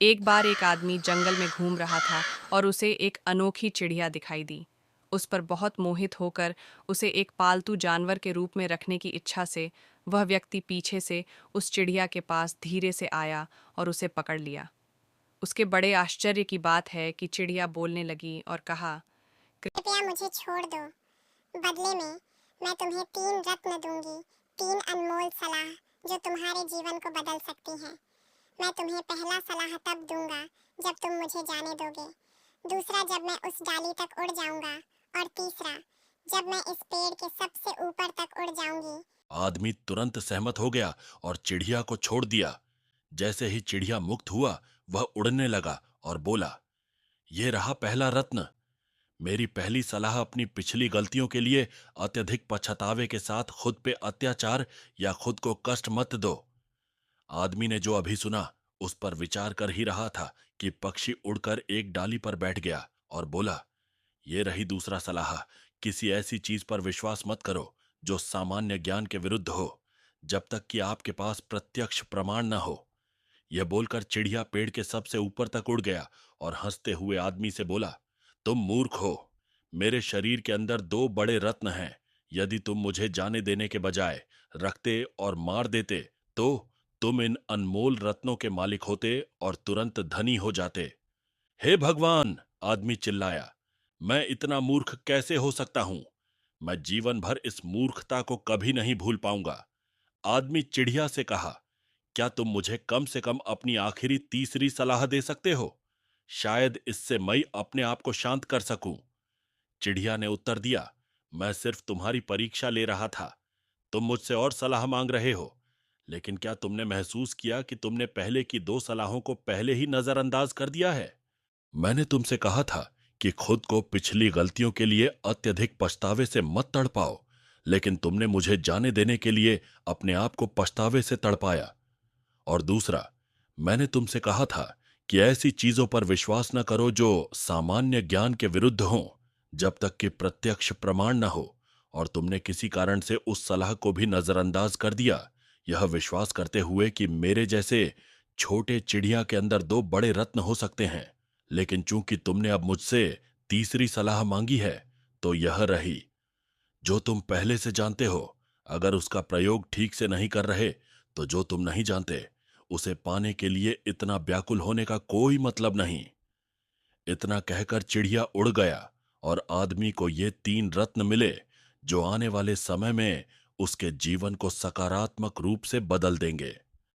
एक बार एक आदमी जंगल में घूम रहा था और उसे एक अनोखी चिड़िया दिखाई दी। उस पर बहुत मोहित होकर उसे एक पालतू जानवर के रूप में रखने की इच्छा से वह व्यक्ति पीछे से उस चिड़िया के पास धीरे से आया और उसे पकड़ लिया। उसके बड़े आश्चर्य की बात है कि चिड़िया बोलने लगी और कहा, कृपया मुझे छोड़ दो। बदले में मैं तुम्हें 3 रत्न दूंगी, 3 अनमोल सलाह जो तुम्हारे जीवन को बदल सकती हैं। मैं तुम्हें पहला सलाह तब दूंगा जब तुम मुझे जाने दोगे, दूसरा जब मैं उस डाली तक उड़ जाऊंगा, और तीसरा जब मैं इस पेड़ के सबसे ऊपर तक उड़ जाऊंगी। आदमी तुरंत सहमत हो गया और चिड़िया को छोड़ दिया। जैसे ही चिड़िया मुक्त हुआ, वह उड़ने लगा और बोला, ये रहा पहला रत्न। मेरी पहली सलाह अपनी पिछली गलतियों के लिए अत्यधिक पछतावे के साथ खुद पे अत्याचार या खुद को कष्ट मत दो। आदमी ने जो अभी सुना उस पर विचार कर ही रहा था कि पक्षी उड़कर एक डाली पर बैठ गया और बोला, ये रही दूसरा सलाह। किसी ऐसी चीज पर विश्वास मत करो जो सामान्य ज्ञान के विरुद्ध हो, जब तक कि आपके पास प्रत्यक्ष प्रमाण न हो। यह बोलकर चिड़िया पेड़ के सबसे ऊपर तक उड़ गया और हंसते हुए आदमी से बोला, तुम मूर्ख हो। मेरे शरीर के अंदर 2 बड़े रत्न हैं। यदि तुम मुझे जाने देने के बजाय रखते और मार देते तो तुम इन अनमोल रत्नों के मालिक होते और तुरंत धनी हो जाते। हे भगवान! आदमी चिल्लाया, मैं इतना मूर्ख कैसे हो सकता हूं? मैं जीवन भर इस मूर्खता को कभी नहीं भूल पाऊंगा। आदमी चिड़िया से कहा, क्या तुम मुझे कम से कम अपनी आखिरी तीसरी सलाह दे सकते हो? शायद इससे मैं अपने आप को शांत कर सकूं। चिड़िया ने उत्तर दिया, मैं सिर्फ तुम्हारी परीक्षा ले रहा था। तुम मुझसे और सलाह मांग रहे हो, लेकिन क्या तुमने महसूस किया कि तुमने पहले की 2 सलाहों को पहले ही नजरअंदाज कर दिया है? मैंने तुमसे कहा था कि खुद को पिछली गलतियों के लिए अत्यधिक पछतावे से मत तड़पाओ, लेकिन तुमने मुझे जाने देने के लिए अपने आप को पछतावे से तड़पाया। और दूसरा, मैंने तुमसे कहा था कि ऐसी चीजों पर विश्वास न करो जो सामान्य ज्ञान के विरुद्ध हों, जब तक कि प्रत्यक्ष प्रमाण न हो। और तुमने किसी कारण से उस सलाह को भी नजरअंदाज कर दिया, यह विश्वास करते हुए कि मेरे जैसे छोटे चिड़िया के अंदर 2 बड़े रत्न हो सकते हैं। लेकिन चूंकि तुमने अब मुझसे तीसरी सलाह मांगी है, तो यह रही, जो तुम पहले से जानते हो। अगर उसका प्रयोग ठीक से नहीं कर रहे, तो जो तुम नहीं जानते उसे पाने के लिए इतना व्याकुल होने का कोई मतलब नहीं। इतना कहकर चिड़िया उड़ गया और आदमी को ये 3 रत्न मिले, जो आने वाले समय में उसके जीवन को सकारात्मक रूप से बदल देंगे।